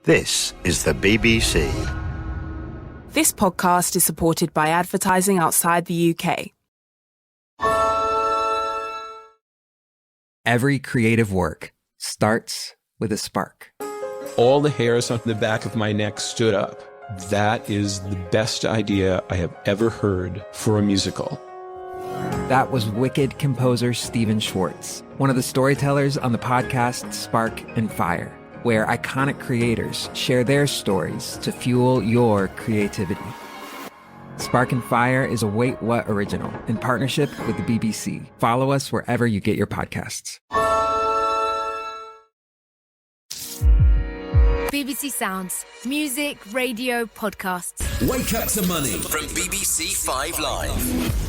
This is the BBC. This podcast is supported by advertising outside the UK. Every creative work starts with a spark. All the hairs on the back of my neck stood up. That is the best idea I have ever heard for a musical. That was Wicked composer Stephen Schwartz, one of the storytellers on the podcast Spark and Fire, where iconic creators share their stories to fuel your creativity. Spark and Fire is a Wait What original in partnership with the BBC. Follow us wherever you get your podcasts. BBC Sounds. Music, radio, podcasts. Wake Up to Money from BBC 5 Live.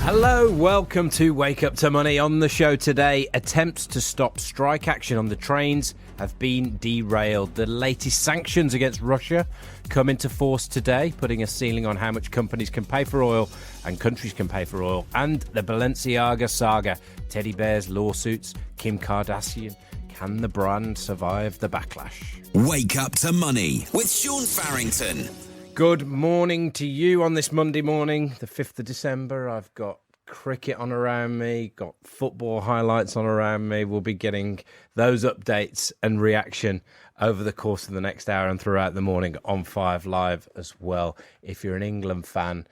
Hello, welcome to Wake Up to Money. On the show today, attempts to stop strike action on the trains have been derailed. The latest sanctions against Russia come into force today, putting a ceiling on how much companies can pay for oil and countries can pay for oil. And the Balenciaga saga, teddy bears, lawsuits, Kim Kardashian. Can the brand survive the backlash? Wake Up to Money with Sean Farrington. Good morning to you on this Monday morning, the 5th of December. I've got cricket on around me, got football highlights on around me. We'll be getting those updates and reaction over the course of the next hour and throughout the morning on 5 Live as well. If you're an England fan,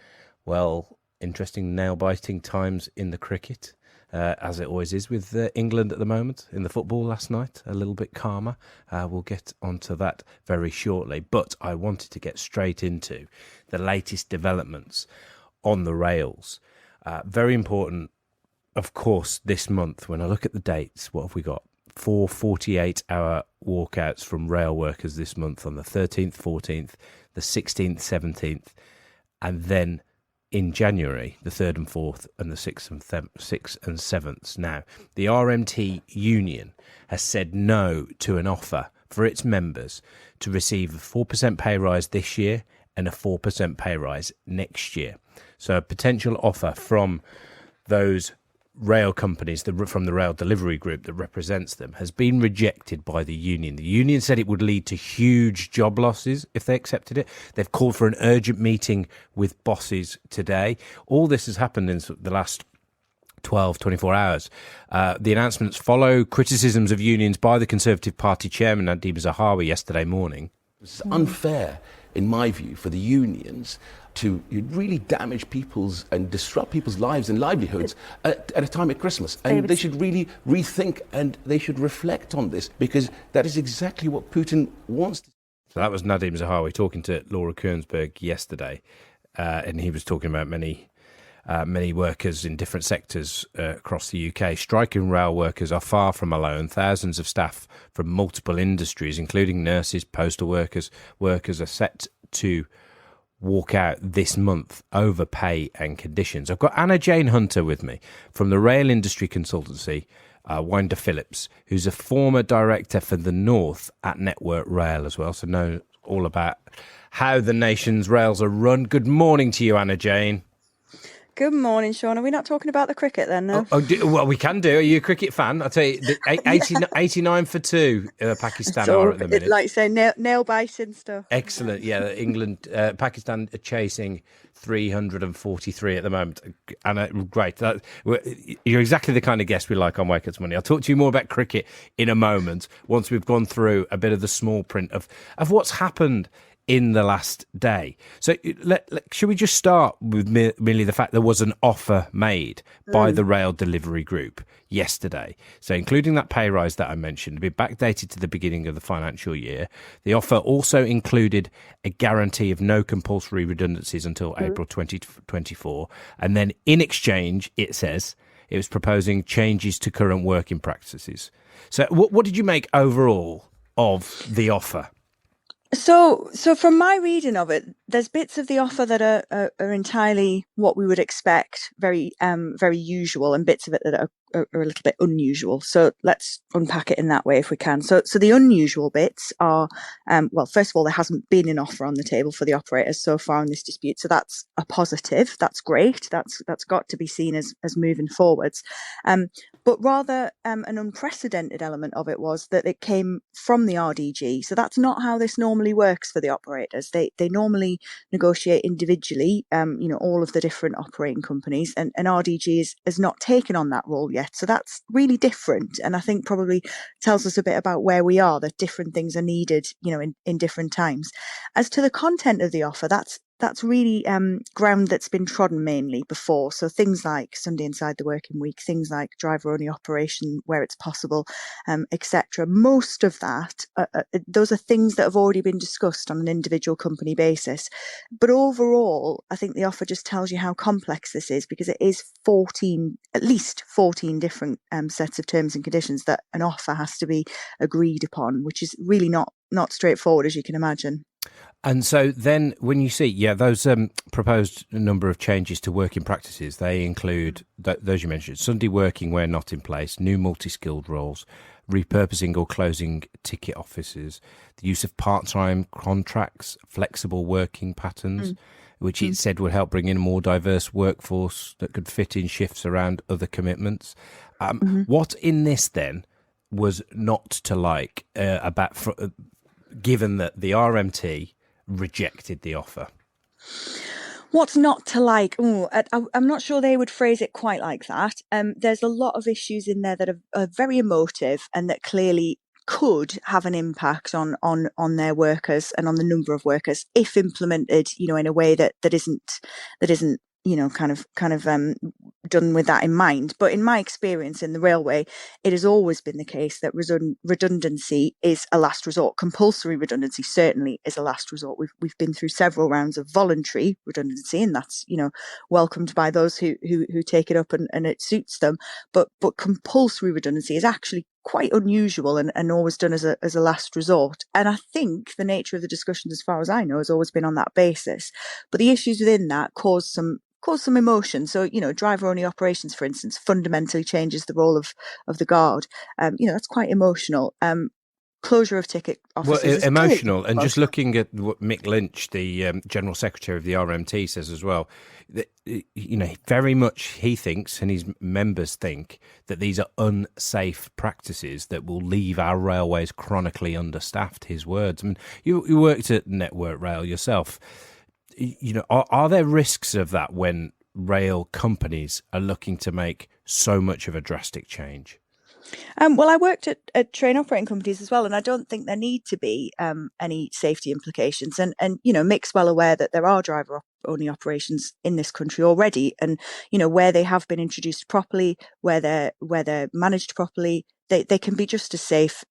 well, interesting nail-biting times in the cricket. As it always is with England at the moment. In the football last night, a little bit calmer. We'll get onto that very shortly. But I wanted to get straight into the latest developments on the rails. Very important, of course, this month. When I look at the dates, what have we got? 4 48-hour walkouts from rail workers this month on the 13th, 14th, the 16th, 17th, and then in January, the 3rd and 4th and the 6th and 7th. Now, the RMT union has said no to an offer for its members to receive a 4% pay rise this year and a 4% pay rise next year. So a potential offer from those rail companies, from the rail delivery group that represents them, has been rejected by the union. The union said it would lead to huge job losses if they accepted it. They've called for an urgent meeting with bosses today. All this has happened in the last 12, 24 hours. The announcements follow criticisms of unions by the Conservative Party chairman, Nadeem Zahawi, yesterday morning. It's unfair, in my view, for the unions to really damage people's and disrupt people's lives and livelihoods at a time at Christmas. And they should really rethink and they should reflect on this, because that is exactly what Putin wants. So that was Nadeem Zahawi talking to Laura Kearnsberg yesterday, and he was talking about many workers in different sectors across the UK. Striking rail workers are far from alone. Thousands of staff from multiple industries, including nurses, postal workers are set to walk out this month over pay and conditions. I've got Anna Jane Hunter with me from the rail industry consultancy, Winder Phillips, who's a former director for the North at Network Rail as well, so knows all about how the nation's rails are run. Good morning to you, Anna Jane. Good morning, Sean. Are we not talking about the cricket then? No? Well, we can do. Are you a cricket fan? I'll tell you, 89 for 2, Pakistan are at the minute. Like you say, nail-biting stuff. Excellent. Yeah, England, Pakistan are chasing 343 at the moment. And great. You're exactly the kind of guest we like on Wake Up to Money. I'll talk to you more about cricket in a moment, once we've gone through a bit of the small print of what's happened in the last day. So should we just start with merely the fact there was an offer made by the rail delivery group yesterday? So including that pay rise that I mentioned, it'd be backdated to the beginning of the financial year. The offer also included a guarantee of no compulsory redundancies until April 2024. And then in exchange, it says it was proposing changes to current working practices. So what did you make overall of the offer? So from my reading of it, there's bits of the offer that are entirely what we would expect, very usual, and bits of it that are a little bit unusual. So let's unpack it in that way if we can. So the unusual bits are, well, first of all, there hasn't been an offer on the table for the operators so far in this dispute. So that's a positive. That's great. That's got to be seen as moving forwards. But rather an unprecedented element of it was that it came from the RDG. So that's not how this normally works for the operators. They normally negotiate individually, all of the different operating companies, and RDG has not taken on that role yet. So that's really different, and I think probably tells us a bit about where we are, that different things are needed, in different times. As to the content of the offer, that's really ground that's been trodden mainly before. So things like Sunday inside the working week, things like driver-only operation where it's possible, etc. Most of that, those are things that have already been discussed on an individual company basis. But overall, I think the offer just tells you how complex this is, because it is at least 14 different sets of terms and conditions that an offer has to be agreed upon, which is really not straightforward, as you can imagine. And so then when you see, those proposed number of changes to working practices, they include those you mentioned: Sunday working where not in place, new multi-skilled roles, repurposing or closing ticket offices, the use of part-time contracts, flexible working patterns, which it said would help bring in a more diverse workforce that could fit in shifts around other commitments. What in this then was not to like given that the RMT rejected the offer? What's not to like? I'm not sure they would phrase it quite like that. There's a lot of issues in there that are very emotive and that clearly could have an impact on their workers and on the number of workers if implemented, in a way that isn't kind of done with that in mind. But in my experience in the railway, it has always been the case that redundancy is a last resort. Compulsory redundancy certainly is a last resort. We've been through several rounds of voluntary redundancy, and that's welcomed by those who take it up and it suits them. But compulsory redundancy is actually quite unusual and always done as a last resort. And I think the nature of the discussions, as far as I know, has always been on that basis. But the issues within that cause some emotion. So, driver-only operations, for instance, fundamentally changes the role of the guard. That's quite emotional. Closure of ticket offices. Well, emotional. And just looking at what Mick Lynch, the General Secretary of the RMT, says as well, that, very much he thinks, and his members think, that these are unsafe practices that will leave our railways chronically understaffed, his words. I mean, you worked at Network Rail yourself. Are there risks of that when rail companies are looking to make so much of a drastic change? Well, I worked at train operating companies as well, and I don't think there need to be any safety implications. And Mick's well aware that there are driver-only operations in this country already, and where they have been introduced properly, where they're managed properly, they can be just as safe,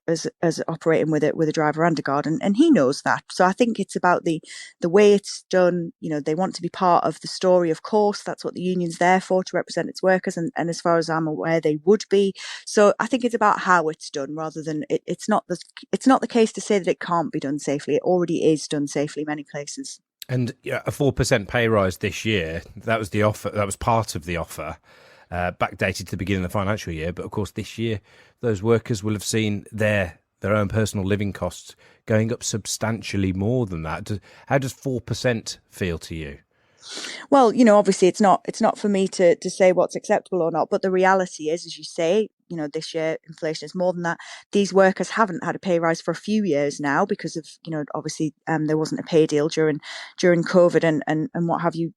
as operating with a driver and a guard, and he knows that. So I think it's about the way it's done. They want to be part of the story, of course. That's what the union's there for, to represent its workers, and as far as I'm aware, they would be. So I think it's about how it's done, rather than it's not the case to say that it can't be done safely. It already is done safely many places. And a 4% pay rise this year, that was the offer. That was part of the offer. Backdated to the beginning of the financial year, but of course this year those workers will have seen their own personal living costs going up substantially more than that. How does 4% feel to you? Well, obviously it's not for me to say what's acceptable or not, but the reality is, as you say, this year inflation is more than that. These workers haven't had a pay rise for a few years now because of, obviously there wasn't a pay deal during COVID and what have you,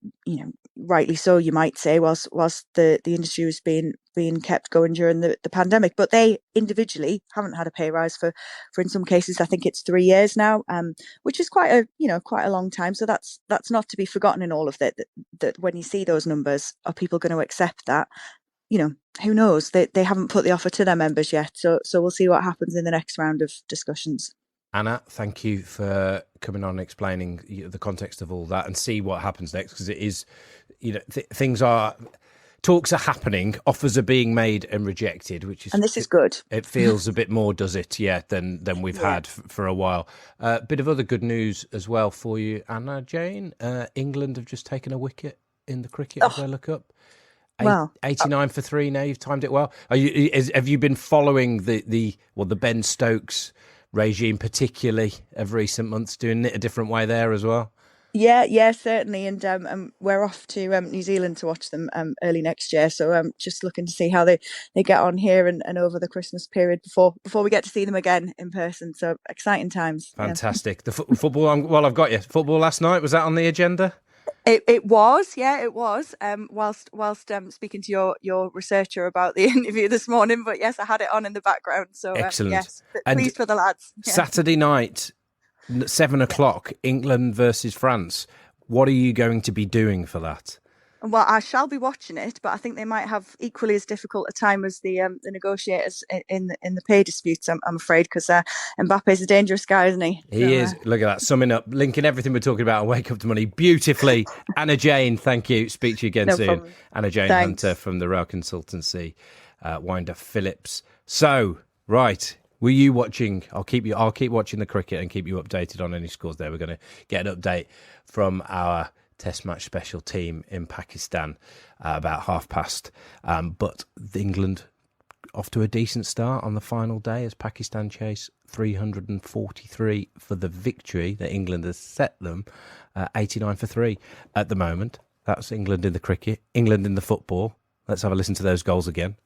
rightly so, you might say, whilst the industry was being kept going during the pandemic. But they individually haven't had a pay rise for in some cases, I think it's 3 years now, which is quite a long time. So that's not to be forgotten in all of that when you see those numbers, are people going to accept that? Who knows? They haven't put the offer to their members yet. So we'll see what happens in the next round of discussions. Anna, thank you for coming on and explaining the context of all that, and see what happens next, because it is, talks are happening, offers are being made and rejected, and this is good. It feels a bit more, does it? Yeah, than we've had for a while. Bit of other good news as well for you, Anna Jane. England have just taken a wicket in the cricket World Cup. Well, 89 for 3 now. You've timed it well. Have you been following the Ben Stokes regime, particularly of recent months, doing it a different way there as well? Yeah, certainly. And we're off to New Zealand to watch them early next year. So just looking to see how they get on here and over the Christmas period before we get to see them again in person. So exciting times. Fantastic. The football, I've got you. Football last night, was that on the agenda? It was. Whilst speaking to your researcher about the interview this morning, but yes, I had it on in the background. So excellent. Yes, pleased for the lads. Yeah. Saturday night, 7:00, England versus France. What are you going to be doing for that? Well, I shall be watching it, but I think they might have equally as difficult a time as the negotiators in the pay disputes. I'm afraid, because Mbappe's a dangerous guy, isn't he? He is. Look at that, summing up, linking everything we're talking about on Wake Up to Money beautifully. Anna Jane, thank you. Speak to you again soon. Problem. Anna Jane Thanks. Hunter from the Rail Consultancy, Winder Phillips. So, right. Were you watching? I'll keep watching the cricket and keep you updated on any scores there. We're going to get an update from our Test match special team in Pakistan about past. But England off to a decent start on the final day as Pakistan chase 343 for the victory that England has set them 89 for 3 at the moment. That's England in the cricket, England in the football. Let's have a listen to those goals again.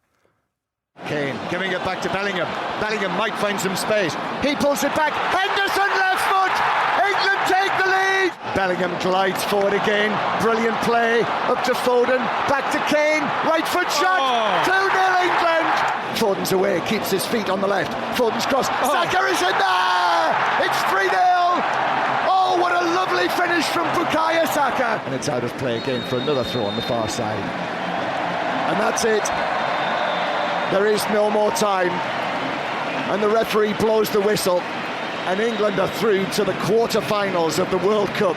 Kane giving it back to Bellingham. Bellingham might find some space. He pulls it back. Henderson left foot. England take the lead. Bellingham glides forward again. Brilliant play. Up to Foden. Back to Kane. Right foot shot. 2-0 England. Foden's away. Keeps his feet on the left. Foden's cross. Saka is in there. It's 3-0. Oh, what a lovely finish from Bukayo Saka. And it's out of play again for another throw on the far side. And that's it. There is no more time, and the referee blows the whistle, and England are through to the quarter-finals of the World Cup.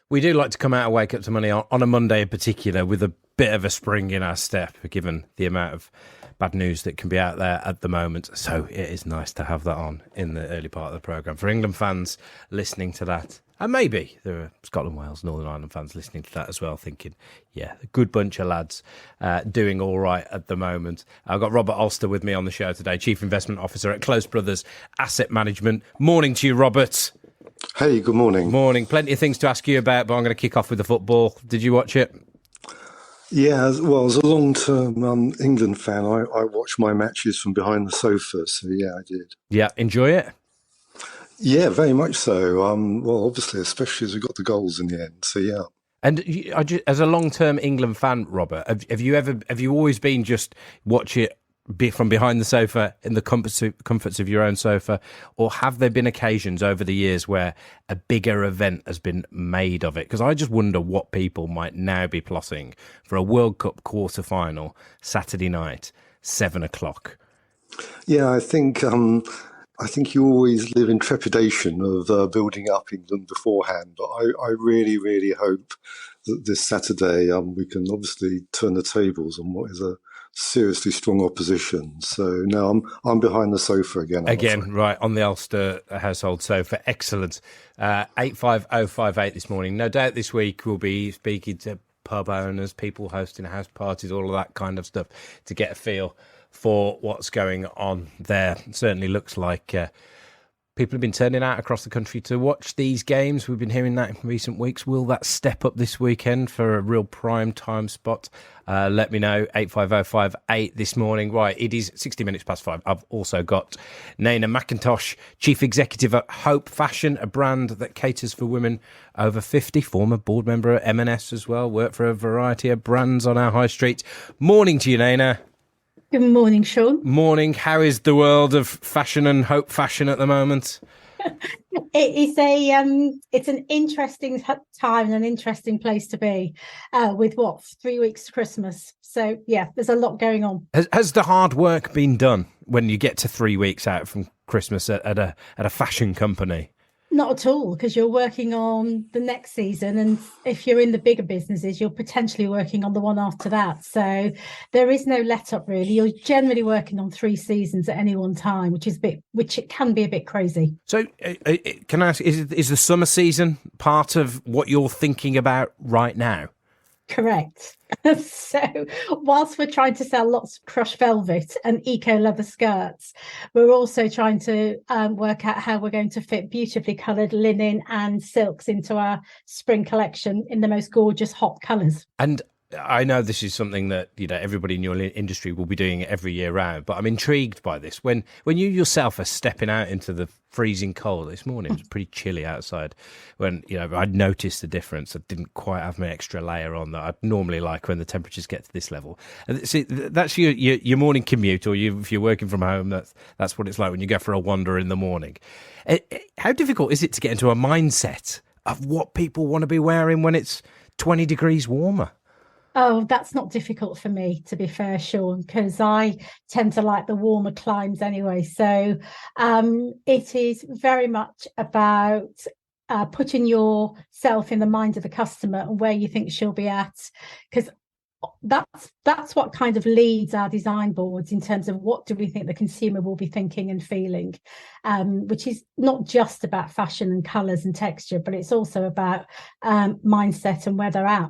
We do like to come out and Wake Up to Money on a Monday in particular with a bit of a spring in our step, given the amount of bad news that can be out there at the moment. So it is nice to have that on in the early part of the programme. For England fans listening to that, and maybe there are Scotland, Wales, Northern Ireland fans listening to that as well, thinking, yeah, a good bunch of lads doing all right at the moment. I've got Robert Ulster with me on the show today, Chief Investment Officer at Close Brothers Asset Management. Morning to you, Robert. Hey, good morning. Morning. Plenty of things to ask you about, but I'm going to kick off with the football. Did you watch it? Yeah, well, as a long-term England fan, I watch my matches from behind the sofa, so yeah, I did. Yeah, enjoy it? Yeah, very much so. Well, obviously, especially as we got the goals in the end, so yeah. And as a long-term England fan, Robert, have you always been just watch it from behind the sofa in the comforts of your own sofa, or have there been occasions over the years where a bigger event has been made of it? Because I just wonder what people might now be plotting for a World Cup quarter-final Saturday night, 7:00. Yeah, I think you always live in trepidation of building up England beforehand, but I really, really hope that this Saturday we can obviously turn the tables on what is a seriously strong opposition. So now I'm behind the sofa again. Right, on the Ulster household sofa. Excellent. 85058 this morning. No doubt this week we'll be speaking to pub owners, people hosting house parties, all of that kind of stuff to get a feel for what's going on there. It certainly looks like people have been turning out across the country to watch these games. We've been hearing that in recent weeks. Will that step up this weekend for a real prime time spot? Let me know. 85058 this morning. Right, it is 60 minutes past 5. I've also got Naina McIntosh, Chief Executive at Hope Fashion, a brand that caters for women over 50, former board member at M&S as well, worked for a variety of brands on our high street. Morning to you, Naina. Good morning, Sean. Morning. How is the world of fashion and Hope Fashion at the moment? It's an interesting time and an interesting place to be with 3 weeks to Christmas. So yeah, there's a lot going on. Has the hard work been done when you get to 3 weeks out from Christmas at a fashion company? Not at all, because you're working on the next season, and if you're in the bigger businesses, you're potentially working on the one after that. So there is no let up really. You're generally working on 3 seasons at any one time, which it can be a bit crazy. So can I ask, is the summer season part of what you're thinking about right now? Correct. So whilst we're trying to sell lots of crushed velvet and eco leather skirts, we're also trying to work out how we're going to fit beautifully coloured linen and silks into our spring collection in the most gorgeous hot colours. And I know this is something that, you know, everybody in your industry will be doing every year round, but I'm intrigued by this. When you yourself are stepping out into the freezing cold this morning, it was pretty chilly outside, when, you know, I'd noticed the difference. I didn't quite have my extra layer on that I'd normally like when the temperatures get to this level. And see, that's your morning commute, or if you're working from home, that's what it's like when you go for a wander in the morning. How difficult is it to get into a mindset of what people want to be wearing when it's 20 degrees warmer? Oh, that's not difficult for me, to be fair, Sean, because I tend to like the warmer climes anyway. So it is very much about putting yourself in the mind of the customer and where you think she'll be at, because that's what kind of leads our design boards in terms of what do we think the consumer will be thinking and feeling, which is not just about fashion and colours and texture, but it's also about mindset and where they're at.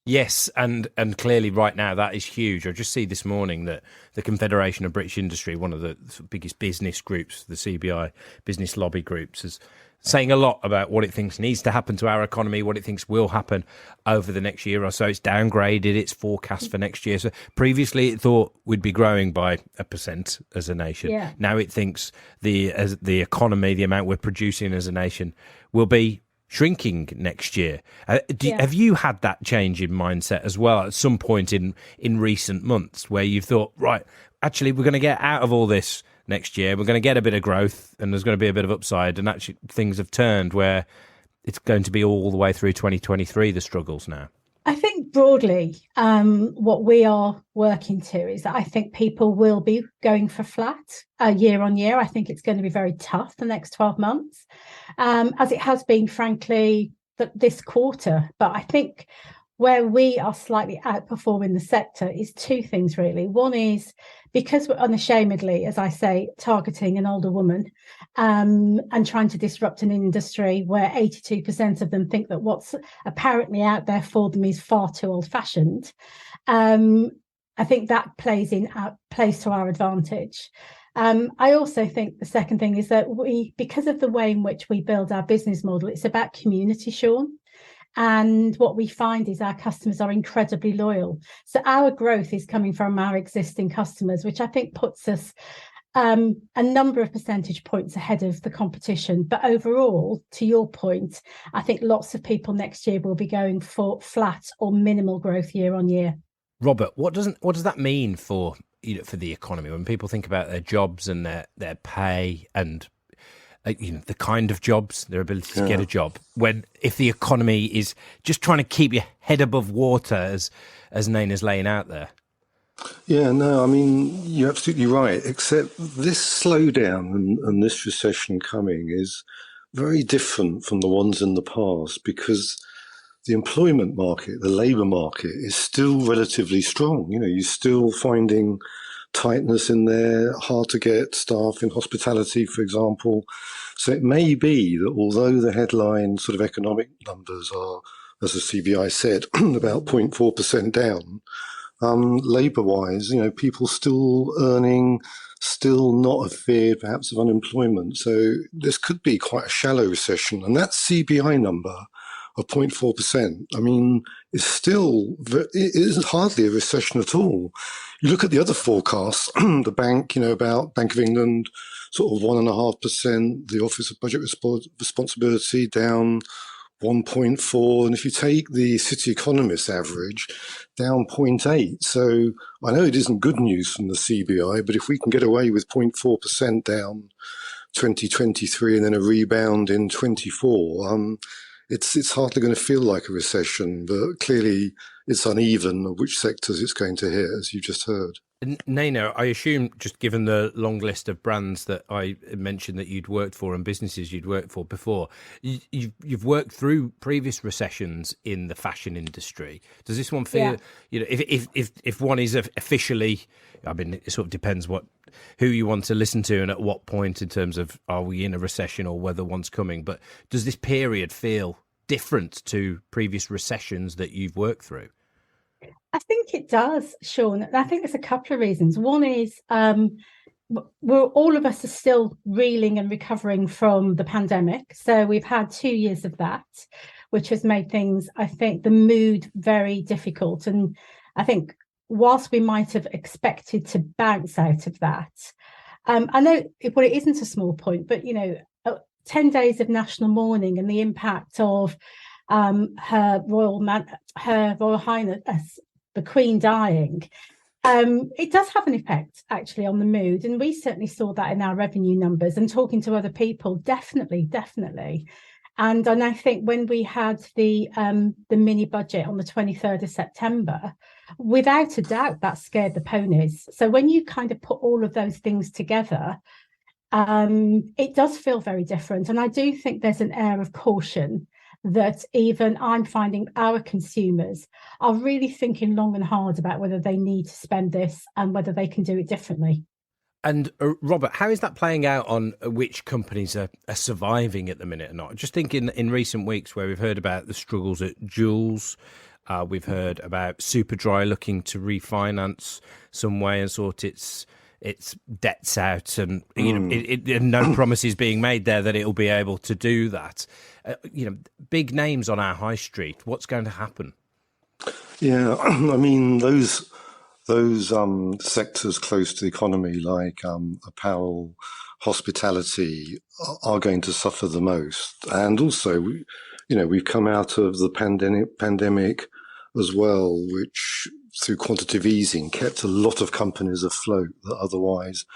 Yes, and clearly right now that is huge. I just see this morning that the Confederation of British Industry, one of the biggest business groups, the CBI business lobby groups, is saying a lot about what it thinks needs to happen to our economy, what it thinks will happen over the next year or so. It's downgraded its forecast for next year. So previously it thought we'd be growing by 1% as a nation. Yeah. Now it thinks the economy, the amount we're producing as a nation, will be shrinking next year. Have you had that change in mindset as well at some point in recent months, where you've thought, right, actually we're going to get out of all this next year, we're going to get a bit of growth and there's going to be a bit of upside, and actually things have turned where it's going to be all the way through 2023 the struggles now? I think broadly, what we are working to is that I think people will be going for flat year on year. I think it's going to be very tough the next 12 months, as it has been, frankly, this quarter. But I think where we are slightly outperforming the sector is two things, really. One is because we're unashamedly, as I say, targeting an older woman and trying to disrupt an industry where 82% of them think that what's apparently out there for them is far too old-fashioned. I think that plays to our advantage. I also think the second thing is that because of the way in which we build our business model, it's about community, Sean. And what we find is our customers are incredibly loyal. So our growth is coming from our existing customers, which I think puts us a number of percentage points ahead of the competition. But overall, to your point, I think lots of people next year will be going for flat or minimal growth year on year. Robert, what does that mean for the economy when people think about their jobs and their pay and the kind of jobs, their ability to get a job, if the economy is just trying to keep your head above water, as Naina's laying out there? Yeah, no, I mean, you're absolutely right, except this slowdown and this recession coming is very different from the ones in the past, because the employment market, the labour market, is still relatively strong. You know, you're still finding tightness in there, hard to get staff in hospitality, for example. So it may be that although the headline sort of economic numbers are, as the CBI said, about 0.4% down, labour-wise, people still earning, still not a fear perhaps of unemployment. So this could be quite a shallow recession. And that CBI number of 0.4%, I mean, it isn't hardly a recession at all. You look at the other forecasts, the bank, about Bank of England, sort of 1.5%, the Office of Budget Responsibility down 1.4%, and if you take the City Economist average, down 0.8%. So I know it isn't good news from the CBI, but if we can get away with 0.4% down 2023 and then a rebound in 24, it's hardly going to feel like a recession, but clearly it's uneven of which sectors it's going to hit, as you just heard. Naina, I assume, just given the long list of brands that I mentioned that you'd worked for and businesses you'd worked for before, you've worked through previous recessions in the fashion industry. Does this one feel, if one is officially, I mean, it sort of depends who you want to listen to and at what point in terms of are we in a recession or whether one's coming, but does this period feel different to previous recessions that you've worked through? I think it does, Sean. I think there's a couple of reasons. One is all of us are still reeling and recovering from the pandemic. So we've had 2 years of that, which has made things, I think, the mood very difficult. And I think whilst we might have expected to bounce out of that, I know it isn't a small point, but 10 days of national mourning and the impact of Her Royal Highness, the Queen, dying, it does have an effect actually on the mood, and we certainly saw that in our revenue numbers. And talking to other people, definitely. And I think when we had the mini budget on the 23rd of September, without a doubt, that scared the ponies. So when you kind of put all of those things together, it does feel very different. And I do think there's an air of caution that even I'm finding our consumers are really thinking long and hard about whether they need to spend this and whether they can do it differently. And Robert, how is that playing out on which companies are surviving at the minute or not? Just thinking in recent weeks where we've heard about the struggles at Joules, we've heard about Superdry looking to refinance some way and sort its debts out, and no promises being made there that it'll be able to do that. Big names on our high street. What's going to happen? Yeah, I mean those sectors close to the economy, like apparel, hospitality, are going to suffer the most. And also, we've come out of the pandemic as well, which through quantitative easing kept a lot of companies afloat that otherwise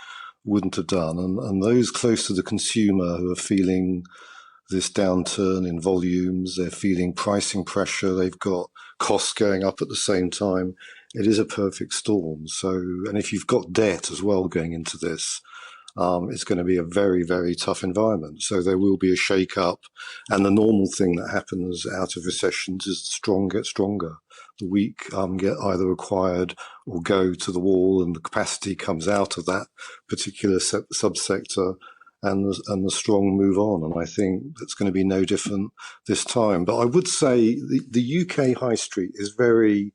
wouldn't have done. And those close to the consumer who are feeling this downturn in volumes, they're feeling pricing pressure, they've got costs going up at the same time. It is a perfect storm. So, and if you've got debt as well going into this, it's going to be a very, very tough environment. So there will be a shake-up. And the normal thing that happens out of recessions is the strong get stronger. The weak get either acquired or go to the wall, and the capacity comes out of that particular subsector, and the strong move on. And I think it's going to be no different this time. But I would say the UK high street is very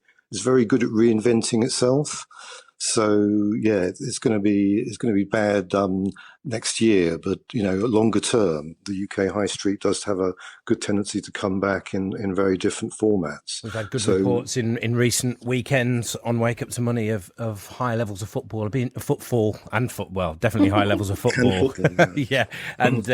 good at reinventing itself. So yeah, it's going to be bad next year, but longer term, the UK high street does have a good tendency to come back in very different formats. We've had good reports in recent weekends on Wake Up to Money of high levels of football, definitely high levels of football. Yeah, and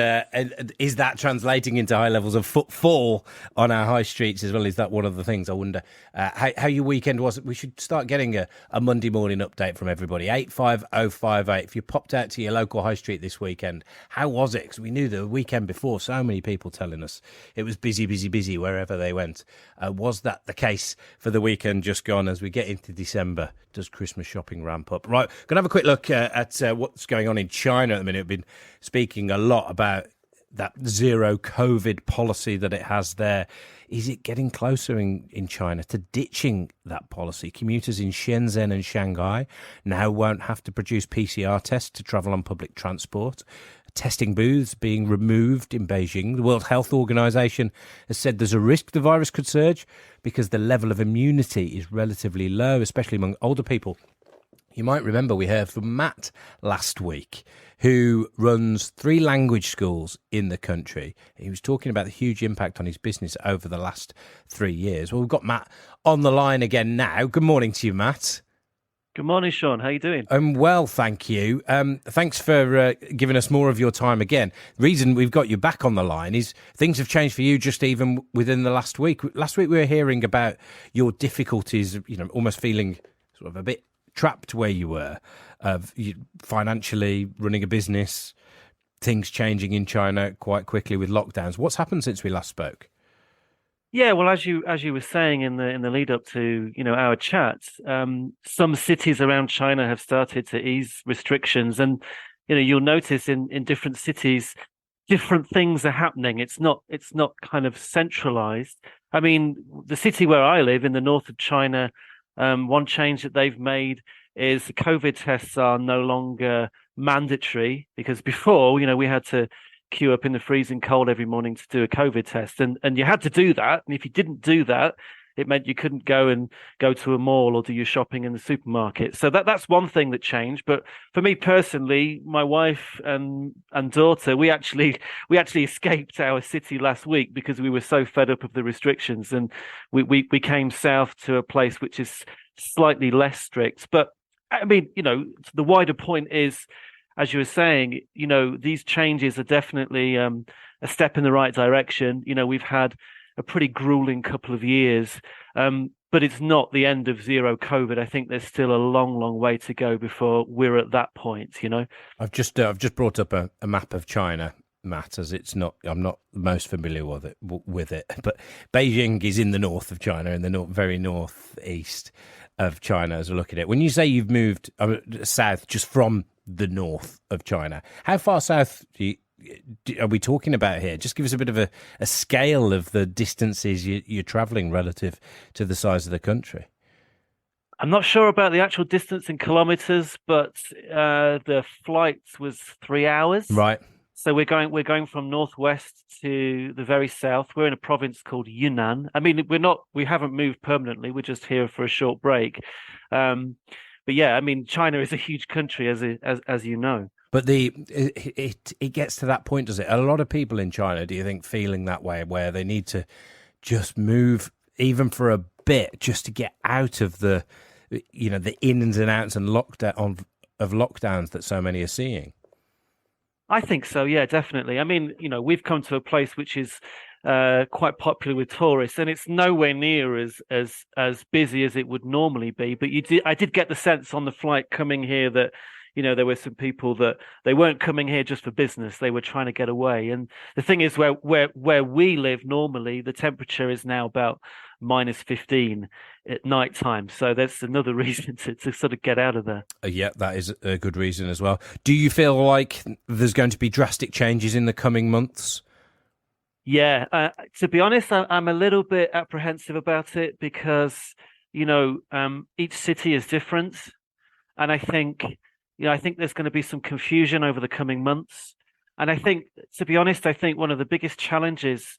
is that translating into high levels of footfall on our high streets as well? Is that one of the things? I wonder how your weekend was. We should start getting a Monday morning update from everybody. 85058. If you popped out to your local high street this weekend, how was it? Because we knew the weekend before, so many people telling us it was busy wherever they went. Was that the case for the weekend just gone? As we get into December, does Christmas shopping ramp up? Right, going to have a quick look at what's going on in China at the minute. We've been speaking a lot about that zero COVID policy that it has there. Is it getting closer in China to ditching that policy? Commuters in Shenzhen and Shanghai now won't have to produce PCR tests to travel on public transport. Testing booths being removed in Beijing. The World Health Organization has said there's a risk the virus could surge because the level of immunity is relatively low, especially among older people. You might remember we heard from Matt last week, who runs 3 language schools in the country. He was talking about the huge impact on his business over the last 3 years. Well, we've got Matt on the line again now. Good morning to you, Matt. Good morning, Sean. How are you doing? I'm well, thank you. Thanks for giving us more of your time again. The reason we've got you back on the line is things have changed for you just even within the last week. Last week we were hearing about your difficulties, almost feeling sort of a bit trapped where you were, of financially running a business, things changing in China quite quickly with lockdowns. What's happened since we last spoke? Yeah, well, as you were saying in the lead up to our chat, some cities around China have started to ease restrictions, and you'll notice in different cities, different things are happening. It's not kind of centralized. I mean, the city where I live in the north of China. One change that they've made is the COVID tests are no longer mandatory, because before, we had to queue up in the freezing cold every morning to do a COVID test, and you had to do that. And if you didn't do that, It meant you couldn't go to a mall or do your shopping in the supermarket. So that's one thing that changed. But for me personally, my wife and daughter, we actually escaped our city last week because we were so fed up of the restrictions, and we came south to a place which is slightly less strict. But I mean, the wider point is, as you were saying, these changes are definitely a step in the right direction. We've had a pretty grueling couple of years, but it's not the end of zero COVID. I think there's still a long, long way to go before we're at that point. I've just brought up a map of China, Matt, as I'm not most familiar with it, but Beijing is in the north of China, in the very northeast of China. As I look at it, when you say you've moved south, just from the north of China, how far south are we talking about here? Just give us a bit of a scale of the distances you're travelling relative to the size of the country. I'm not sure about the actual distance in kilometres, but the flight was 3 hours. Right. So we're going from northwest to the very south. We're in a province called Yunnan. I mean, we haven't moved permanently. We're just here for a short break. But yeah, I mean, China is a huge country, as you know. But it gets to that point, does it? A lot of people in China, do you think, feeling that way, where they need to just move, even for a bit, just to get out of the ins and outs and lockdowns that so many are seeing? I think so, yeah, definitely. I mean, we've come to a place which is quite popular with tourists, and it's nowhere near as busy as it would normally be. But I did get the sense on the flight coming here that there were some people that they weren't coming here just for business. They were trying to get away. And the thing is, where we live normally, the temperature is now about -15 at night time. So that's another reason to sort of get out of there. Yeah, that is a good reason as well. Do you feel like there's going to be drastic changes in the coming months? Yeah, to be honest, I'm a little bit apprehensive about it because, each city is different. And I think there's going to be some confusion over the coming months. And I think, to be honest, one of the biggest challenges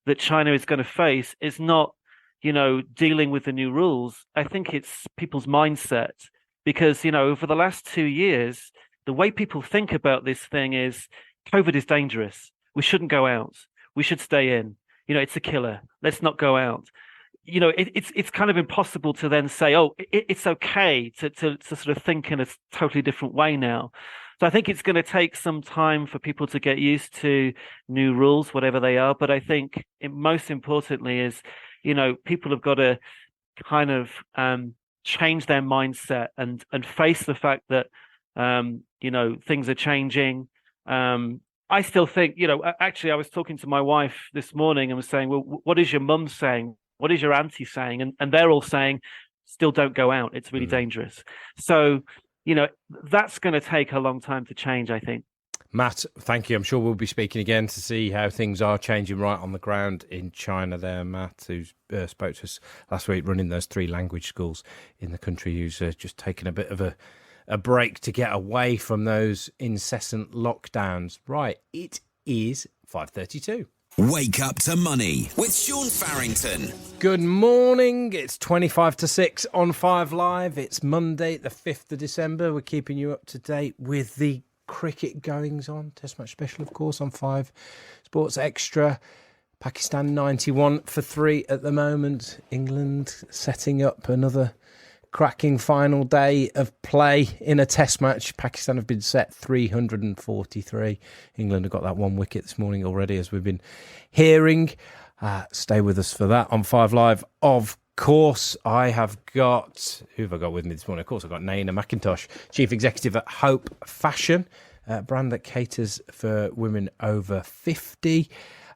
that China is going to face is not, dealing with the new rules. I think it's people's mindset, because, over the last 2 years, the way people think about this thing is COVID is dangerous. We shouldn't go out. We should stay in. It's a killer. Let's not go out. It's kind of impossible to then say, oh, it's okay to sort of think in a totally different way now. So I think it's going to take some time for people to get used to new rules, whatever they are. But I think most importantly is, people have got to kind of change their mindset and face the fact that, things are changing. I still think, actually, I was talking to my wife this morning and was saying, well, what is your mum saying? What is your auntie saying? And they're all saying, still don't go out. It's really dangerous. So, that's going to take a long time to change, I think. Matt, thank you. I'm sure we'll be speaking again to see how things are changing right on the ground in China there. Matt, who spoke to us last week, running those 3 language schools in the country, who's just taken a bit of a break to get away from those incessant lockdowns. Right, it is 5:32. Wake up to money with Sean Farrington. Good morning. It's 25 to 6 on 5 Live. It's Monday, the 5th of December. We're keeping you up to date with the cricket goings on. Test match special, of course, on 5 Sports Extra. Pakistan 91 for 3 at the moment. England setting up another cracking final day of play in a test match. Pakistan have been set 343. England have got that 1 wicket this morning already, as we've been hearing. Stay with us for that on 5 Live. Of course, I have got... Who have I got with me this morning? Of course, I've got Naina McIntosh, Chief Executive at Hope Fashion, a brand that caters for women over 50.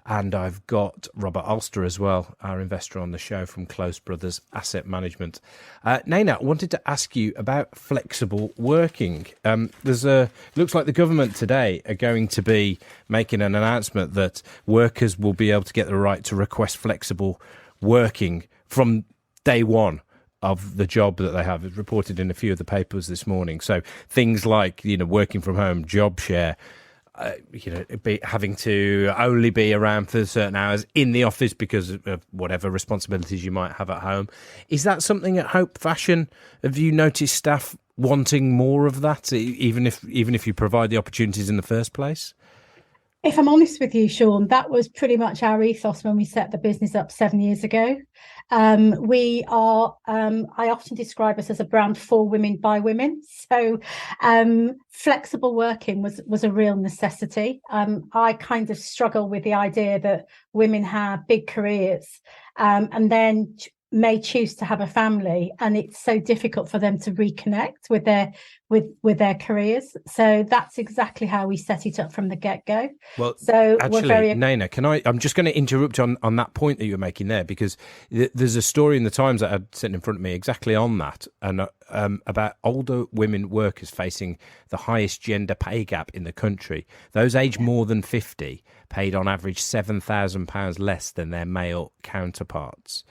And I've got Robert Ulster as well, our investor on the show from Close Brothers Asset Management. Naina, I wanted to ask you about flexible working. Looks like the government today are going to be making an announcement that workers will be able to get the right to request flexible working from day one of the job that they have. It's reported in a few of the papers this morning. So things like, working from home, job share, having to only be around for certain hours in the office because of whatever responsibilities you might have at home. Is that something at Hope Fashion? Have you noticed staff wanting more of that, even if you provide the opportunities in the first place? If I'm honest with you, Sean, that was pretty much our ethos when we set the business up 7 years ago. We are, I often describe us as a brand for women by women. So flexible working was a real necessity. I kind of struggle with the idea that women have big careers and then may choose to have a family, and it's so difficult for them to reconnect with their careers. So that's exactly how we set it up from the get-go. Well, so actually, Naina, I'm just going to interrupt on that point that you were making there, because there's a story in the Times that I had sitting in front of me exactly on that, and about older women workers facing the highest gender pay gap in the country. Those aged more than 50 paid on average £7,000 less than their male counterparts.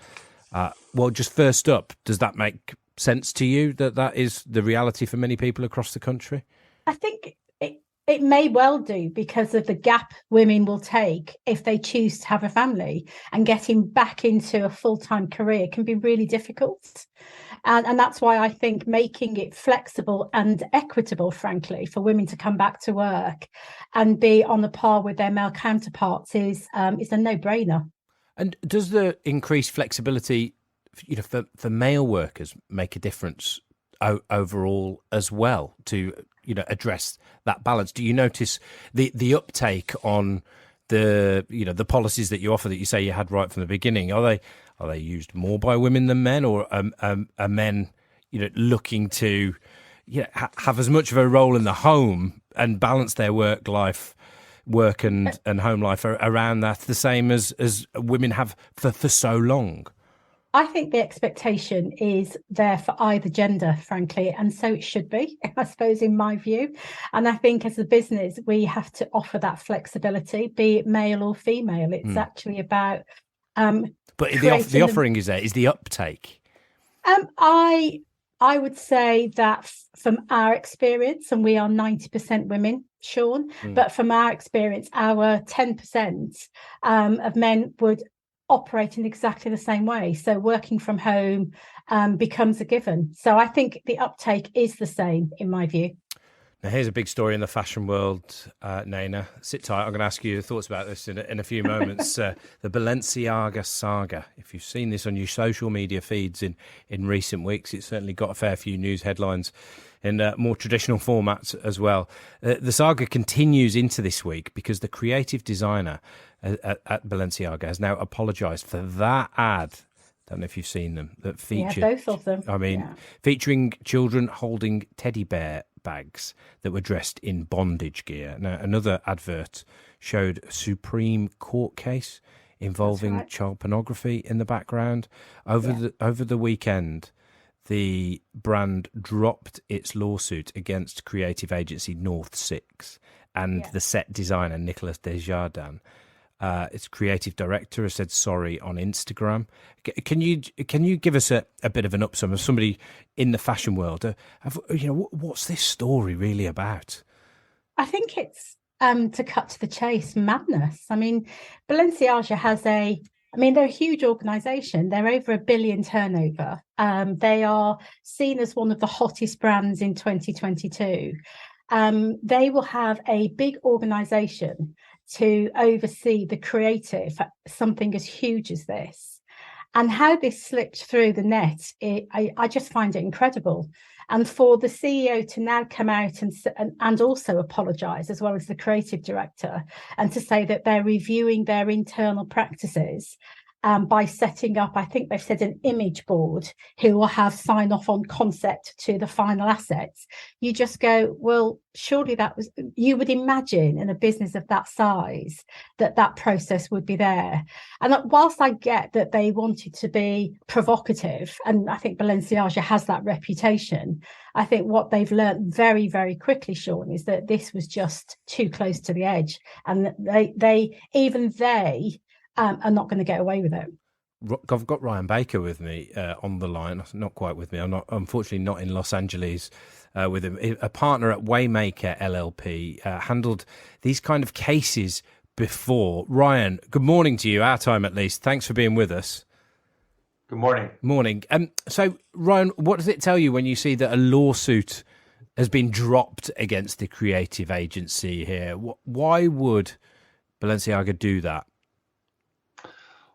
Well, just first up, does that make sense to you that is the reality for many people across the country? I think it may well do, because of the gap women will take if they choose to have a family, and getting back into a full-time career can be really difficult. And that's why I think making it flexible and equitable, frankly, for women to come back to work and be on the par with their male counterparts is a no-brainer. And does the increased flexibility, for male workers make a difference overall as well to, address that balance? Do you notice the uptake on the policies that you offer, that you say you had right from the beginning? Are they used more by women than men, or are men, looking to have as much of a role in the home and balance their work and home life around that, the same as women have for so long? I think the expectation is there for either gender, frankly, and so it should be, I suppose, in my view. And I think as a business, we have to offer that flexibility, be it male or female. It's actually about but the offering is there, is the uptake? I would say that from our experience, and we are 90% women, Sean, but from our experience, our 10% of men would operate in exactly the same way. So working from home becomes a given. So I think the uptake is the same, in my view. Now, here's a big story in the fashion world, Naina. Sit tight. I'm going to ask you your thoughts about this in a few moments. The Balenciaga saga. If you've seen this on your social media feeds in recent weeks, it's certainly got a fair few news headlines in more traditional formats as well. The saga continues into this week because the creative designer at Balenciaga has now apologised for that ad. Don't know if you've seen them. That featured, both of them. I mean, featuring children holding teddy bear bags that were dressed in bondage gear. Now, another advert showed a Supreme court case involving child pornography in the background. Over the weekend, the brand dropped its lawsuit against creative agency North Six and the set designer Nicolas Desjardins. Its creative director has said sorry on Instagram. Can you give us a bit of an upsum of somebody in the fashion world? What's this story really about? I think it's to cut to the chase, madness. I mean, Balenciaga has they're a huge organisation. They're over $1 billion turnover. They are seen as one of the hottest brands in 2022. They will have a big organisation to oversee the creative, something as huge as this. And how this slipped through the net, I just find it incredible. And for the CEO to now come out and also apologise, as well as the creative director, and to say that they're reviewing their internal practices by setting up, I think they've said, an image board who will have sign off on concept to the final assets. You just go, well, surely you would imagine in a business of that size that process would be there. And whilst I get that they wanted to be provocative, and I think Balenciaga has that reputation, I think what they've learned very, very quickly, Sean, is that this was just too close to the edge, and they are not going to get away with it. I've got Ryan Baker with me on the line. Not quite with me. I'm unfortunately not in Los Angeles with him. A partner at Waymaker LLP, handled these kind of cases before. Ryan, good morning to you, our time at least. Thanks for being with us. Good morning. Morning. So, Ryan, what does it tell you when you see that a lawsuit has been dropped against the creative agency here? Why would Balenciaga do that?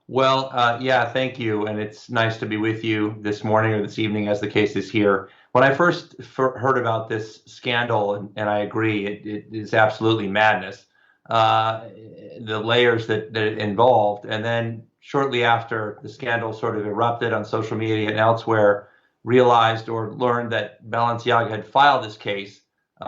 Well, yeah, thank you. And it's nice to be with you this morning or this evening as the case is here. When I first heard about this scandal, and I agree, it is absolutely madness, the layers that it involved. And then shortly after the scandal sort of erupted on social media and elsewhere, realized or learned that Balenciaga had filed this case,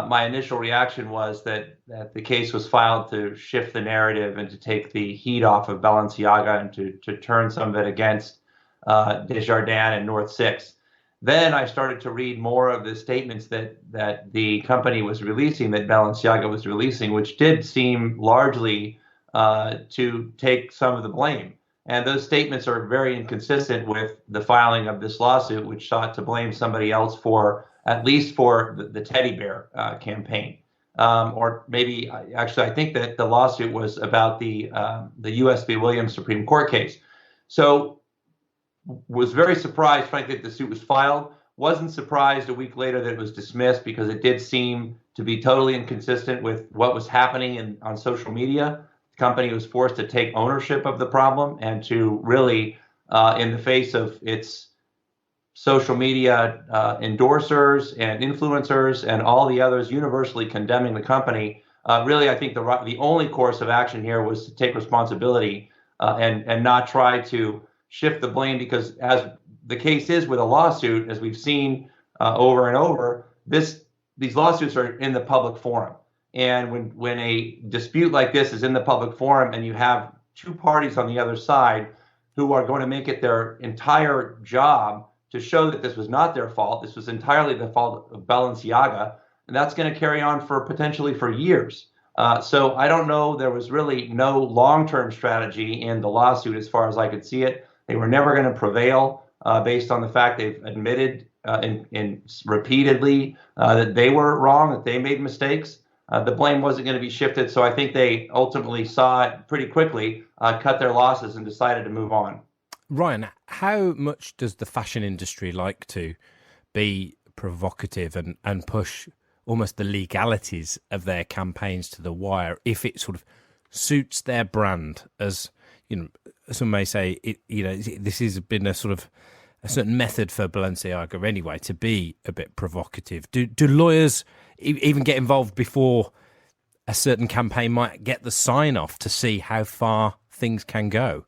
my initial reaction was that the case was filed to shift the narrative and to take the heat off of Balenciaga and to turn some of it against Desjardins and North Six. Then I started to read more of the statements that the company was releasing, that Balenciaga was releasing, which did seem largely to take some of the blame. And those statements are very inconsistent with the filing of this lawsuit, which sought to blame somebody else for, at least for the teddy bear campaign. Or maybe, actually, I think that the lawsuit was about the U.S. v. Williams Supreme Court case. So was very surprised, frankly, that the suit was filed. Wasn't surprised a week later that it was dismissed, because it did seem to be totally inconsistent with what was happening on social media. The company was forced to take ownership of the problem and to really, in the face of its social media endorsers and influencers and all the others universally condemning the company, really, I think the only course of action here was to take responsibility and not try to shift the blame, because as the case is with a lawsuit, as we've seen over and over, these lawsuits are in the public forum. And when a dispute like this is in the public forum and you have two parties on the other side who are going to make it their entire job to show that this was not their fault, this was entirely the fault of Balenciaga, and that's going to carry on potentially for years. So I don't know, there was really no long-term strategy in the lawsuit as far as I could see it. They were never going to prevail based on the fact they've admitted repeatedly that they were wrong, that they made mistakes. The blame wasn't going to be shifted, so I think they ultimately saw it pretty quickly, cut their losses, and decided to move on. Ryan, how much does the fashion industry like to be provocative and push almost the legalities of their campaigns to the wire if it sort of suits their brand? As you know, some may say, this has been a sort of a certain method for Balenciaga anyway to be a bit provocative. Do lawyers even get involved before a certain campaign might get the sign off to see how far things can go?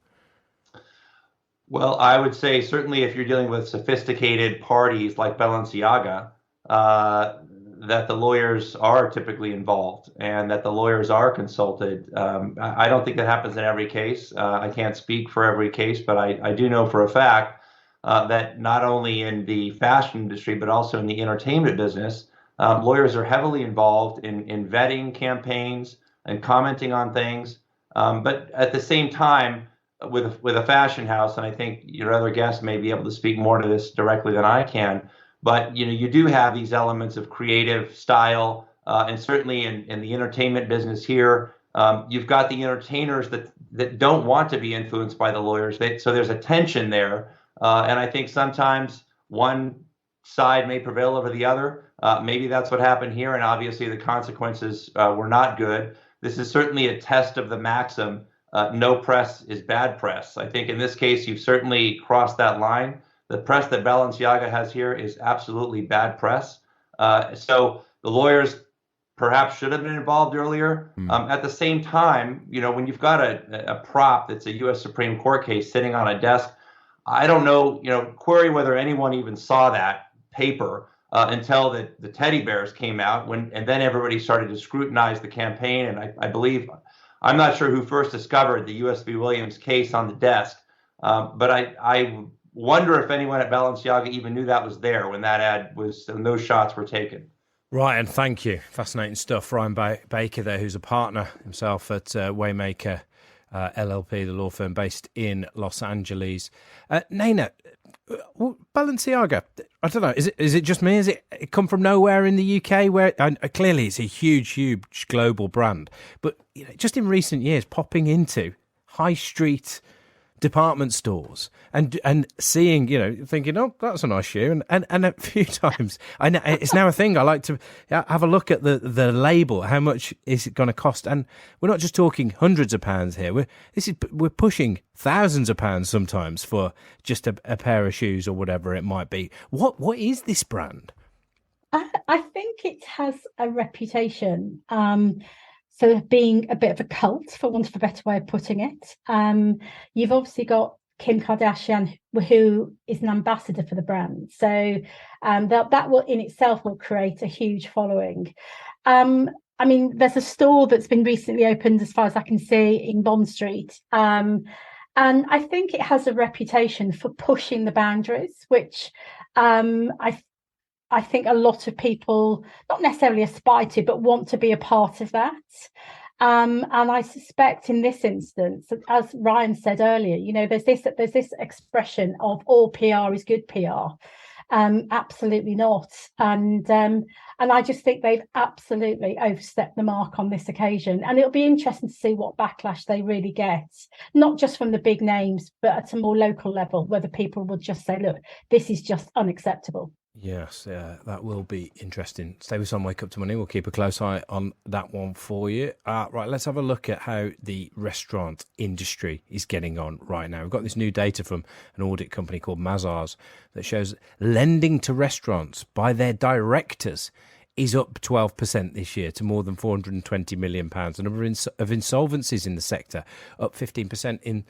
Well, I would say certainly if you're dealing with sophisticated parties like Balenciaga, that the lawyers are typically involved and that the lawyers are consulted. I don't think that happens in every case. I can't speak for every case, but I do know for a fact that not only in the fashion industry, but also in the entertainment business, lawyers are heavily involved in vetting campaigns and commenting on things. But at the same time, with a fashion house, and I think your other guests may be able to speak more to this directly than I can, but you do have these elements of creative style, and certainly in the entertainment business here, you've got the entertainers that don't want to be influenced by the lawyers. So there's a tension there, and I think sometimes one side may prevail over the other. Maybe that's what happened here, and obviously the consequences were not good. This is certainly a test of the maxim, no press is bad press. I think in this case, you've certainly crossed that line. The press that Balenciaga has here is absolutely bad press. So the lawyers perhaps should have been involved earlier. At the same time, when you've got a prop that's a U.S. Supreme Court case sitting on a desk, I don't know, query whether anyone even saw that paper until the teddy bears came out, and then everybody started to scrutinize the campaign. And I believe, I'm not sure who first discovered the U.S. v. Williams case on the desk, but I wonder if anyone at Balenciaga even knew that was there when that ad was, and those shots were taken. Right, and thank you. Fascinating stuff. Ryan Baker there, who's a partner himself at Waymaker LLP, the law firm based in Los Angeles. Naina, Balenciaga, I don't know, is it just me? Is it come from nowhere in the UK where clearly it's a huge global brand, but just in recent years popping into high street department stores and seeing, thinking, oh, that's a nice shoe, and a few times I know it's now a thing. I like to have a look at the label. How much is it going to cost? And we're not just talking hundreds of pounds here. We're pushing thousands of pounds sometimes for just a pair of shoes or whatever it might be. What is this brand? I think it has a reputation. So being a bit of a cult, for want of a better way of putting it. You've obviously got Kim Kardashian, who is an ambassador for the brand. So that will in itself will create a huge following. I mean, there's a store that's been recently opened, as far as I can see, in Bond Street. And I think it has a reputation for pushing the boundaries, which I think a lot of people not necessarily aspire to, but want to be a part of that. And I suspect in this instance, as Ryan said earlier, there's this expression of all PR is good PR. Absolutely not. And I just think they've absolutely overstepped the mark on this occasion. And it'll be interesting to see what backlash they really get, not just from the big names, but at a more local level, whether people will just say, look, this is just unacceptable. Yes, that will be interesting. Stay with us on Wake Up to Money. We'll keep a close eye on that one for you. Right, let's have a look at how the restaurant industry is getting on right now. We've got this new data from an audit company called Mazars that shows lending to restaurants by their directors is up 12% this year to more than £420 million. The number of insolvencies in the sector up 15% in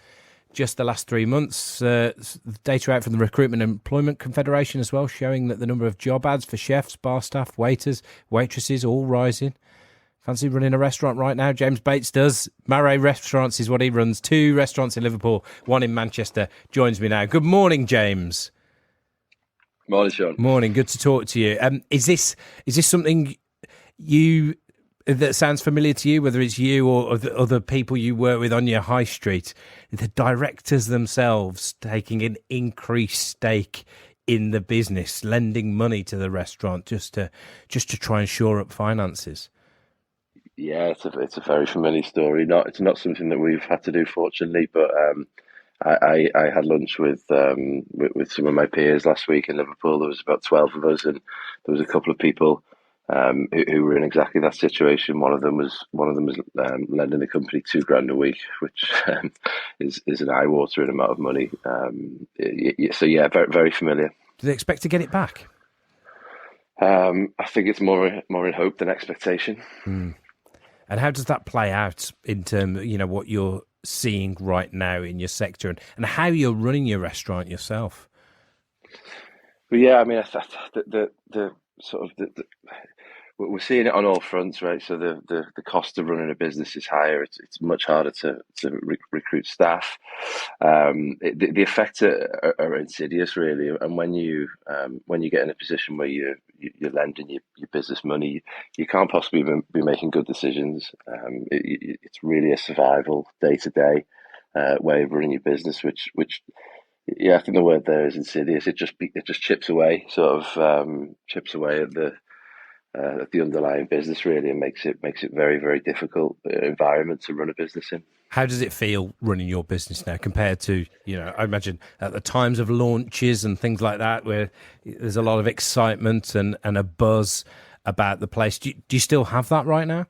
just the last 3 months. Data out from the Recruitment and Employment Confederation as well, showing that the number of job ads for chefs, bar staff, waiters, waitresses, all rising. Fancy running a restaurant right now? James Bates does. Marais Restaurants is what he runs. 2 restaurants in Liverpool, 1 in Manchester. Joins me now. Good morning, James. Morning, Sean. Morning. Good to talk to you. Is this something that sounds familiar to you, whether it's you or the other people you work with on your high street, the directors themselves taking an increased stake in the business, lending money to the restaurant just to try and shore up finances? Yeah, it's a very familiar story. It's not something that we've had to do, fortunately, but I had lunch with some of my peers last week in Liverpool. There was about 12 of us, and there was a couple of people who were in exactly that situation. One of them was lending the company £2,000 a week, which is an eye-watering amount of money. So yeah, very, very familiar. Do they expect to get it back? I think it's more in hope than expectation. And how does that play out in terms of, what you're seeing right now in your sector and how you're running your restaurant yourself? Well, yeah, I mean, we're seeing it on all fronts, right? So the cost of running a business is higher. It's much harder to recruit staff. The effects are insidious, really. And when you get in a position where you're lending your business money, you can't possibly be making good decisions. It's really a survival day-to-day way of running your business, which yeah, I think the word there is insidious. It just chips away at the underlying business, really, and makes it very, very difficult environment to run a business in. How does it feel running your business now compared to, I imagine at the times of launches and things like that, where there's a lot of excitement and a buzz about the place. Do you still have that right now?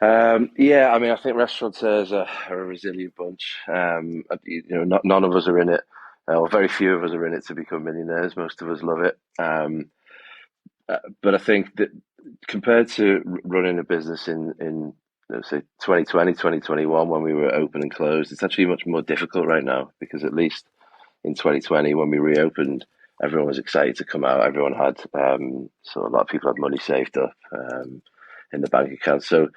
Yeah, I mean, I think restaurateurs are a resilient bunch. None of us are in it, or very few of us are in it to become millionaires. Most of us love it. But I think that compared to running a business in let's say 2020, 2021, when we were open and closed, it's actually much more difficult right now, because at least in 2020, when we reopened, everyone was excited to come out. Everyone had, so a lot of people had money saved up in the bank account. So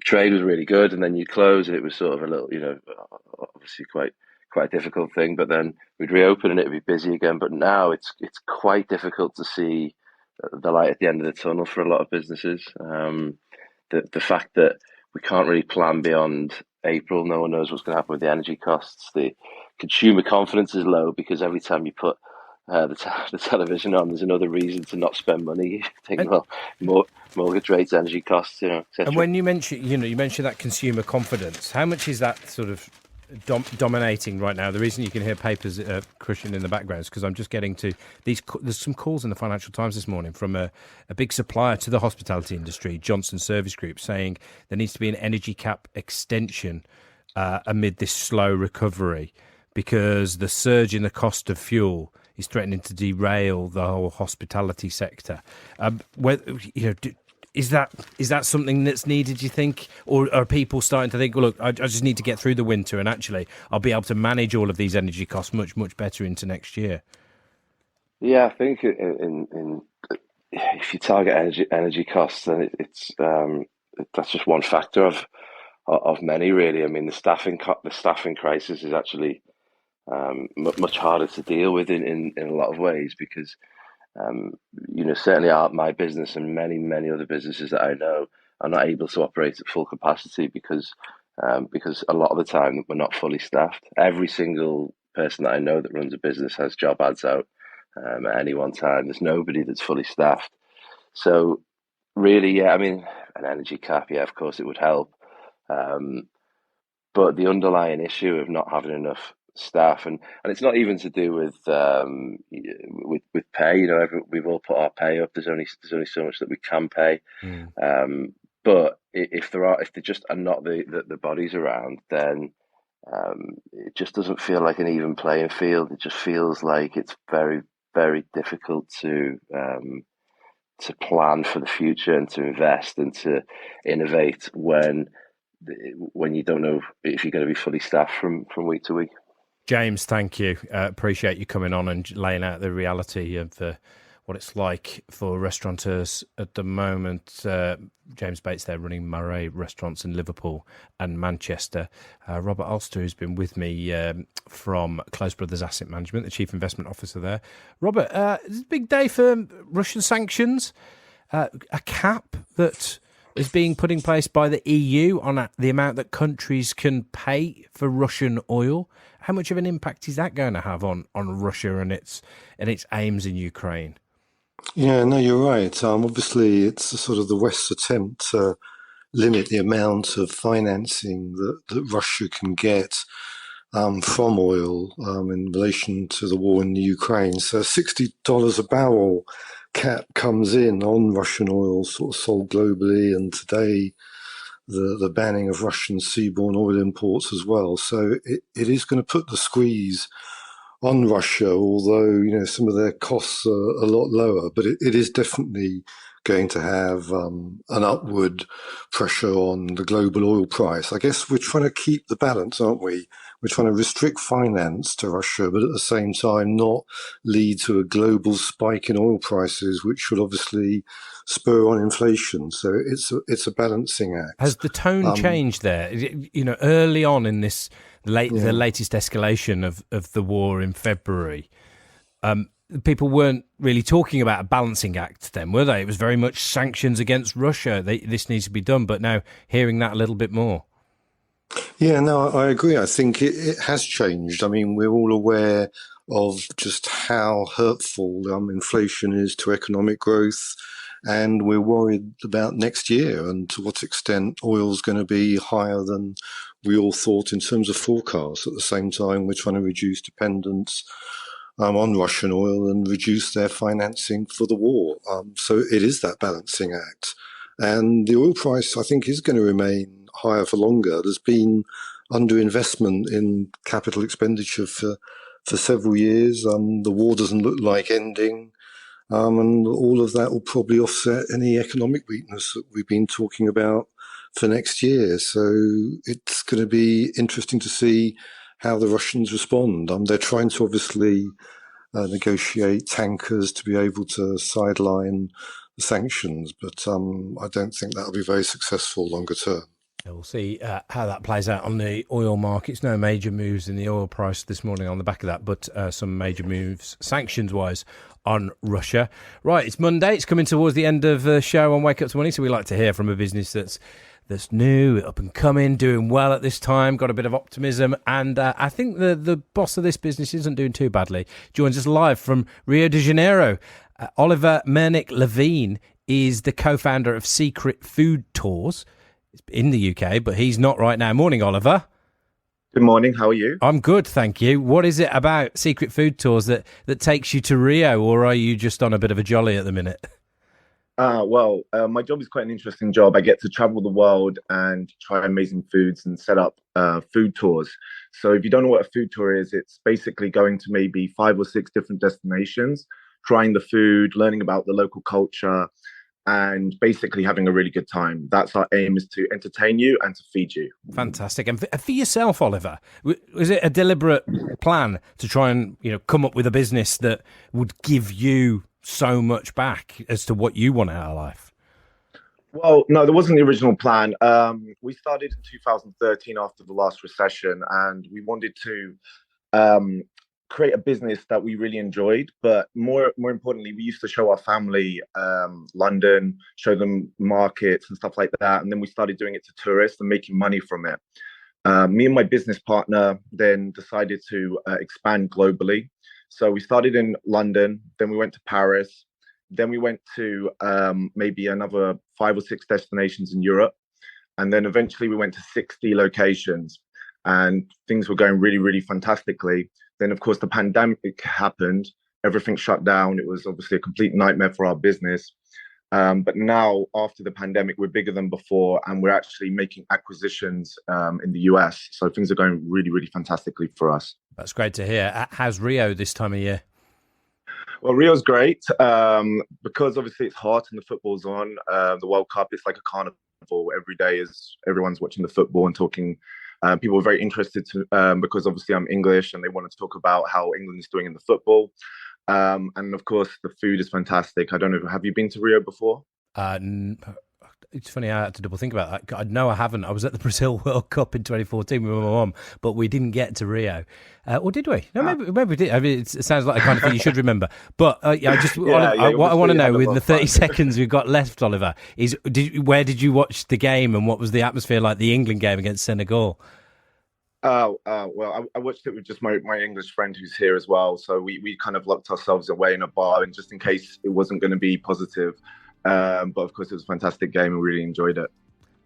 trade was really good, and then you close and it was sort of a little, obviously quite a difficult thing, but then we'd reopen and it'd be busy again. But now it's quite difficult to see the light at the end of the tunnel for a lot of businesses. The fact that we can't really plan beyond April. No one knows what's going to happen with the energy costs. The consumer confidence is low because every time you put the television on, there's another reason to not spend money. You think, well, mortgage rates, energy costs, etc. And when you mention that consumer confidence, how much is that sort of dominating right now? The reason you can hear papers crushing in the background is because I'm just getting to these. There's some calls in the Financial Times this morning from a big supplier to the hospitality industry, Johnson Service Group, saying there needs to be an energy cap extension amid this slow recovery because the surge in the cost of fuel is threatening to derail the whole hospitality sector. Is that something that's needed, do you think? Or are people starting to think, well, look, I just need to get through the winter and actually I'll be able to manage all of these energy costs much, much better into next year? Yeah, I think if you target energy costs, then it's that's just one factor of many, really. I mean, the staffing crisis is actually much harder to deal with in a lot of ways because certainly my business and many other businesses that I know are not able to operate at full capacity because a lot of the time we're not fully staffed. Every single person that I know that runs a business has job ads out at any one time. There's nobody that's fully staffed. So really, yeah, I mean, an energy cap, yeah, of course it would help. But the underlying issue of not having enough staff, and it's not even to do with pay. We've all put our pay up. There's only so much that we can pay. But if there just are not the bodies around, then it just doesn't feel like an even playing field. It just feels like it's very, very difficult to plan for the future and to invest and to innovate when you don't know if you're going to be fully staffed from week to week. James, thank you. Appreciate you coming on and laying out the reality of what it's like for restaurateurs at the moment. James Bates there running Murray restaurants in Liverpool and Manchester. Robert Ulster, who's been with me from Close Brothers Asset Management, the Chief Investment Officer there. Robert, it's a big day for Russian sanctions. A cap that is being put in place by the EU on the amount that countries can pay for Russian oil. How much of an impact is that going to have on Russia and its aims in Ukraine? Yeah, no, you're right. Obviously, it's sort of the West's attempt to limit the amount of financing that Russia can get from oil in relation to the war in the Ukraine. So $60 a barrel cap comes in on Russian oil, sort of sold globally, and today the banning of Russian seaborne oil imports as well. So it is going to put the squeeze on Russia, although some of their costs are a lot lower, but it is definitely going to have an upward pressure on the global oil price. I guess we're trying to keep the balance, aren't we? We're trying to restrict finance to Russia, but at the same time not lead to a global spike in oil prices, which would obviously spur on inflation. So it's a balancing act. Has the tone changed there? Early on in this the latest escalation of the war in February, people weren't really talking about a balancing act then, were they? It was very much sanctions against Russia. This needs to be done. But now hearing that a little bit more. Yeah, no, I agree. I think it has changed. I mean, we're all aware of just how hurtful inflation is to economic growth. And we're worried about next year and to what extent oil's going to be higher than we all thought in terms of forecasts. At the same time, we're trying to reduce dependence on Russian oil and reduce their financing for the war. So it is that balancing act. And the oil price, I think, is going to remain higher for longer. There's been underinvestment in capital expenditure for several years. The war doesn't look like ending. And all of that will probably offset any economic weakness that we've been talking about for next year. So it's going to be interesting to see how the Russians respond. They're trying to obviously negotiate tankers to be able to sideline the sanctions, but I don't think that'll be very successful longer term. We'll see how that plays out on the oil markets. No major moves in the oil price this morning on the back of that, but some major moves sanctions-wise on Russia. Right, it's Monday. It's coming towards the end of the show on Wake Up to Money, so we like to hear from a business that's that's new, up and coming, doing well at this time, got a bit of optimism, and I think the boss of this business isn't doing too badly. Joins us live from Rio de Janeiro. Oliver Mernick-Levine is the co-founder of Secret Food Tours in the UK, but he's not right now. Morning, Oliver. Good morning. How are you? I'm good, thank you. What is it about Secret Food Tours that takes you to Rio, or are you just on a bit of a jolly at the minute? My job is quite an interesting job. I get to travel the world and try amazing foods and set up food tours. So if you don't know what a food tour is, it's basically going to maybe 5 or 6 different destinations, trying the food, learning about the local culture, and basically having a really good time. That's our aim, is to entertain you and to feed you. Fantastic. And for yourself, Oliver, was it a deliberate plan to try and come up with a business that would give you so much back as to what you want out of life? Well, no, there wasn't the original plan. We started in 2013 after the last recession, and we wanted to create a business that we really enjoyed, but more importantly, we used to show our family London, show them markets and stuff like that, and then we started doing it to tourists and making money from it. Me and my business partner then decided to expand globally. So we started in London, then we went to Paris, then we went to maybe another 5 or 6 destinations in Europe, and then eventually we went to 60 locations, and things were going really, really fantastically. Then, of course, the pandemic happened. Everything shut down. It was obviously a complete nightmare for our business. But now, after the pandemic, we're bigger than before, and we're actually making acquisitions in the US. So things are going really, really fantastically for us. That's great to hear. How's Rio this time of year? Well, Rio's great because obviously it's hot and the football's on. The World Cup, it's like a carnival. Every day is everyone's watching the football and talking. People are very interested because obviously I'm English and they want to talk about how England is doing in the football. And of course, the food is fantastic. I don't know, have you been to Rio before? It's funny, I had to double think about that. No, I haven't. I was at the Brazil World Cup in 2014 with my mum, but we didn't get to Rio. Or did we? No, maybe we did. I mean, it sounds like the kind of thing you should remember. But what I want to know in the 30 seconds we've got left, Oliver, is where did you watch the game and what was the atmosphere like, the England game against Senegal? Well, I watched it with just my English friend who's here as well. So we kind of locked ourselves away in a bar, and just in case it wasn't going to be positive. But of course, it was a fantastic game and we really enjoyed it.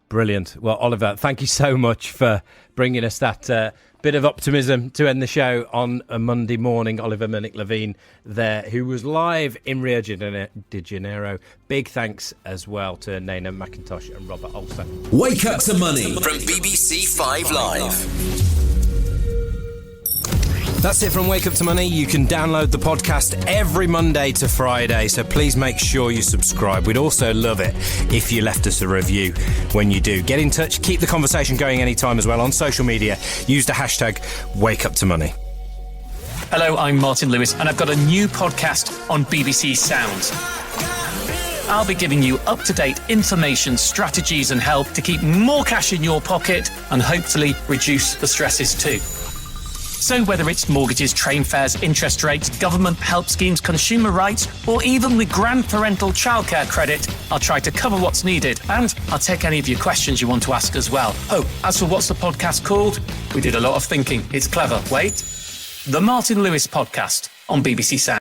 Brilliant. Well, Oliver, thank you so much for bringing us that bit of optimism to end the show on a Monday morning. Oliver Mernick-Levine there, who was live in Rio de Janeiro. Big thanks as well to Nana McIntosh and Robert Olsen. Wake Up to Money from BBC 5 Live. That's it from Wake Up to Money. You can download the podcast every Monday to Friday, so please make sure you subscribe. We'd also love it if you left us a review when you do. Get in touch, keep the conversation going anytime as well on social media. Use the hashtag Wake Up to Money. Hello, I'm Martin Lewis, and I've got a new podcast on BBC Sounds. I'll be giving you up-to-date information, strategies and help to keep more cash in your pocket and hopefully reduce the stresses too. So whether it's mortgages, train fares, interest rates, government help schemes, consumer rights, or even the grand parental childcare credit, I'll try to cover what's needed, and I'll take any of your questions you want to ask as well. Oh, as for what's the podcast called? We did a lot of thinking. It's clever. Wait. The Martin Lewis Podcast on BBC Sound.